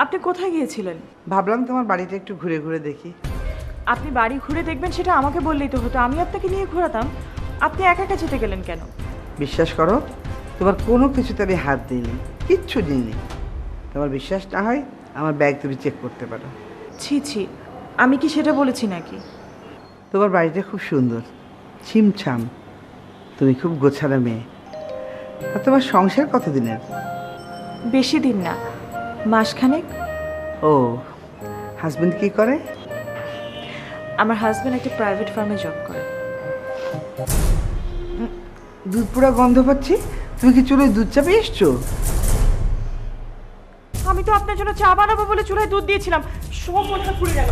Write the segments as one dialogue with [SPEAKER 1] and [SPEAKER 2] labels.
[SPEAKER 1] আপনি কোথায় গিয়েছিলেন?
[SPEAKER 2] ভাবলাম তোমার বাড়িটা একটু ঘুরে ঘুরে দেখি।
[SPEAKER 1] আপনি বাড়ি ঘুরে দেখবেন সেটা আমাকে বললেই তো হতো, আমি আপনাকে নিয়ে ঘোরাতাম। আপনি একা একা যেতে গেলেন কেন?
[SPEAKER 2] বিশ্বাস করো, তোমার কোনো কিছুতে আমি হাত দিইনি, কিচ্ছু দিইনি। তোমার বিশ্বাস না হয় আমার ব্যাগ তুমি চেক করতে পারো।
[SPEAKER 1] ছি ছি, আমি কি সেটা বলেছি নাকি?
[SPEAKER 2] তোমার বাড়িটা খুব সুন্দর, ছিমছাম, তুমি খুব গোছানো মেয়ে। আর তোমার সংসার কতদিনের?
[SPEAKER 1] বেশি দিন না, মাসখানেক।
[SPEAKER 2] ও, হাজবেন্ড কি করে?
[SPEAKER 1] আমার হাজব্যান্ড একটা প্রাইভেট ফার্মে জব করে।
[SPEAKER 2] দুধ পোড়া গন্ধ পাচ্ছি, তুমি কি চুলোয় দুধ চাপে এসছো?
[SPEAKER 1] আমি তো আপনার জন্য চা বানাবো বলে চুলায় দুধ দিয়েছিলাম, সব মনটা পুড়ে গেল।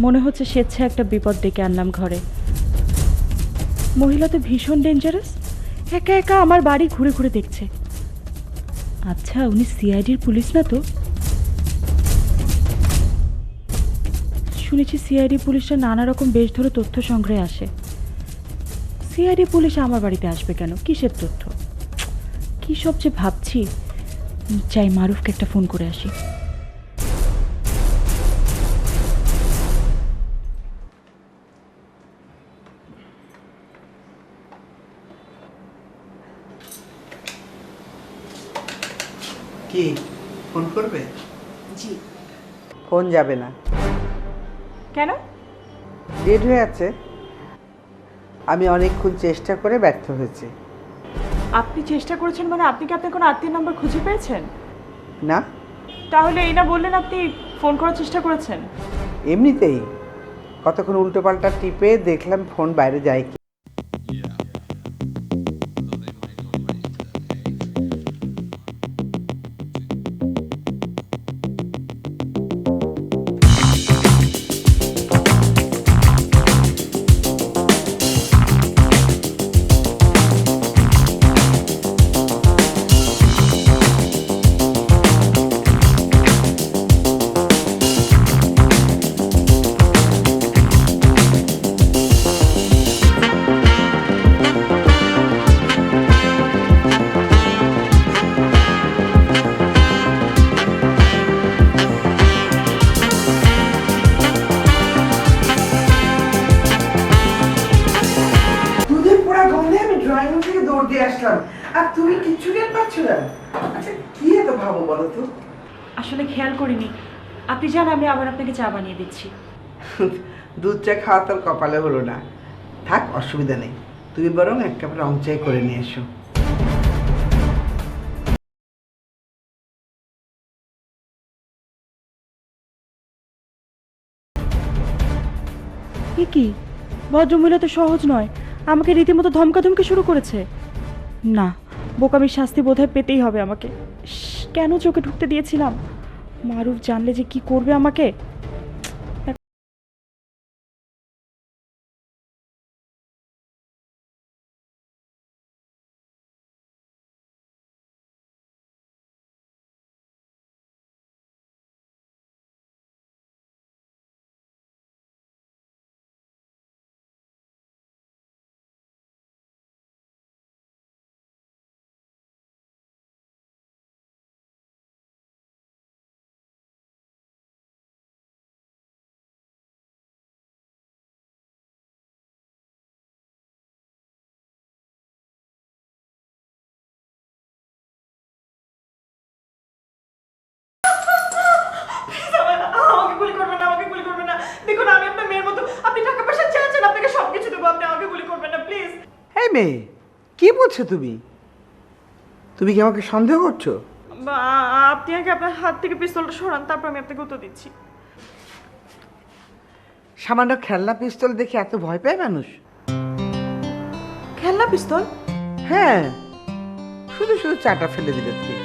[SPEAKER 1] মনে হচ্ছে স্বেচ্ছায় একটা বিপদ ডেকে আনলাম ঘরে। মহিলা তো ভীষণ ডেঞ্জারাস, একা একা আমার বাড়ি ঘুরে ঘুরে দেখছে। আচ্ছা, উনি সিআইডির পুলিশ না তো? শুনেছি সিআইডি পুলিশরা নানা রকম বেশ ধরে তথ্য সংগ্রহে আসে। সিআইডি পুলিশ আমার বাড়িতে আসবে কেন? কিসের তথ্য? কি সব যে ভাবছি। চাই মারুফকে একটা ফোন করে আসি।
[SPEAKER 2] কি ফোন করবে?
[SPEAKER 1] জি।
[SPEAKER 2] ফোন যাবে না।
[SPEAKER 1] কেন?
[SPEAKER 2] ডেড হয়ে আছে। আমি অনেকক্ষণ চেষ্টা করে ব্যর্থ হয়েছি।
[SPEAKER 1] আপনি চেষ্টা করেছেন মানে আপনি কি আপনার কোনো আত্মীয় নাম্বার খুঁজে পেয়েছেন?
[SPEAKER 2] না,
[SPEAKER 1] তাহলে এই না বললেন আপনি ফোন করার চেষ্টা করেছেন?
[SPEAKER 2] এমনিতেই কতক্ষণ উল্টো পাল্টা টিপে দেখলাম ফোন বাইরে যায় কি। দুধের পোড়া গন্ধে আমি ড্রয়িং রুম থেকে দৌড় দিয়ে আসলাম, আর তুমি কিচ্ছু টের পাচ্ছ না। আচ্ছা, কি এত ভাবো বলো তো?
[SPEAKER 1] আসলে খেয়াল করিনি। আপনি জান, আমি আবার আপনাকে চা বানিয়ে দিচ্ছি।
[SPEAKER 2] দুধ চা খাওয়া তোর কপালে হলো না। থাক, অসুবিধা নেই, তুমি বরং এক কাপ রং চাই করে নিয়ে এসো।
[SPEAKER 1] এ কি, ভদ্রমহিলা তো সহজ নয়, আমাকে রীতিমতো ধমকাধমকি শুরু করেছে। না, বোকামির শাস্তি বোধহয় পেতেই হবে আমাকে। কেন চোখে ঢুকতে দিয়েছিলাম? মারুফ জানলে যে কি করবে আমাকে। আমাকে গুলি করবেন না, আমাকে গুলি করবেন না। দেখুন, আমি আপনার মেয়ের মতো, আপনি টাকা পয়সা চাচ্ছেন, আপনাকে সবকিছু দেবো, আপনি আমাকে গুলি করবেন না প্লিজ।
[SPEAKER 2] এই মেয়ে, কি বলছো তুমি? তুমি কি আমাকে সন্দেহ করছো?
[SPEAKER 1] আপনি আগে আপনার হাত থেকে পিস্তলটা সরান, তারপর আমি আপনাকে উত্তর দিচ্ছি।
[SPEAKER 2] সামান্য খেলনা পিস্তল দেখে এত ভয় পায় মানুষ?
[SPEAKER 1] খেলনা পিস্তল?
[SPEAKER 2] হ্যাঁ, শুধু শুধু চাটা ফেলে দিলে তুমি।